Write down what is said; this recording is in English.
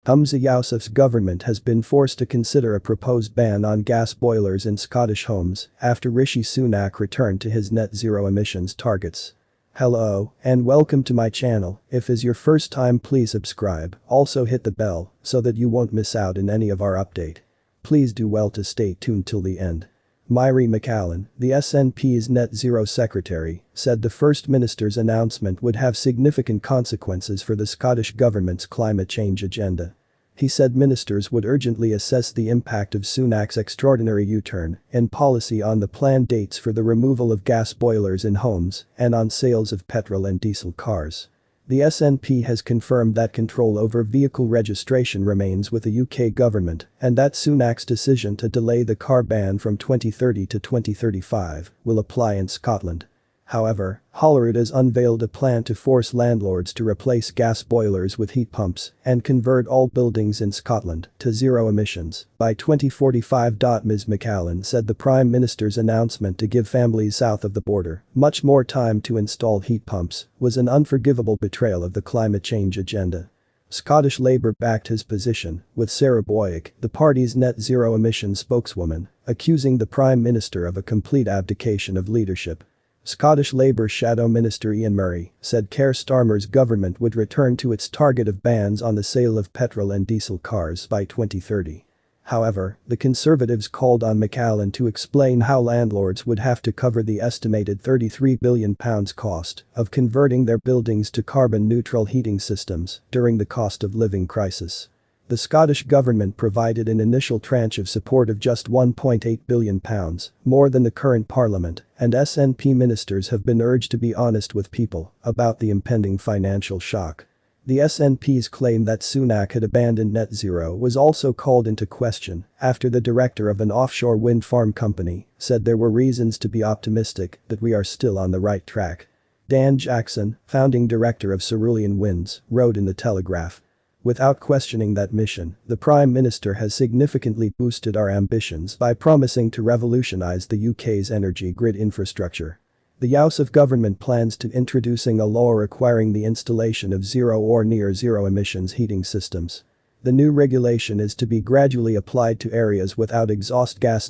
Humza Yousaf's government has been forced to consider a proposed ban on gas boilers in Scottish homes after Rishi Sunak returned to his net zero emissions targets. Hello, and welcome to my channel. If is your first time, please subscribe, also hit the bell so that you won't miss out in any of our update. Please do well to stay tuned till the end. Mhairi McAllen, the SNP's net zero secretary, said the First Minister's announcement would have significant consequences for the Scottish government's climate change agenda. He said ministers would urgently assess the impact of Sunak's extraordinary U-turn in policy on the planned dates for the removal of gas boilers in homes and on sales of petrol and diesel cars. The SNP has confirmed that control over vehicle registration remains with the UK government and that Sunak's decision to delay the car ban from 2030 to 2035 will apply in Scotland. However, Holyrood has unveiled a plan to force landlords to replace gas boilers with heat pumps and convert all buildings in Scotland to zero emissions by 2045. Ms. McAllen said the Prime Minister's announcement to give families south of the border much more time to install heat pumps was an unforgivable betrayal of the climate change agenda. Scottish Labour backed his position, with Sarah Boyack, the party's net zero emissions spokeswoman, accusing the Prime Minister of a complete abdication of leadership. Scottish Labour Shadow Minister Ian Murray said Keir Starmer's government would return to its target of bans on the sale of petrol and diesel cars by 2030. However, the Conservatives called on McAllen to explain how landlords would have to cover the estimated £33 billion cost of converting their buildings to carbon-neutral heating systems during the cost of living crisis. The Scottish government provided an initial tranche of support of just £1.8 billion, more than the current parliament, and SNP ministers have been urged to be honest with people about the impending financial shock. The SNP's claim that Sunak had abandoned net zero was also called into question after the director of an offshore wind farm company said there were reasons to be optimistic that we are still on the right track. Dan Jackson, founding director of Cerulean Winds, wrote in The Telegraph, "Without questioning that mission, the Prime Minister has significantly boosted our ambitions by promising to revolutionize the UK's energy grid infrastructure." The Yousaf government plans to introducing a law requiring the installation of zero or near zero emissions heating systems. The new regulation is to be gradually applied to areas without exhaust gas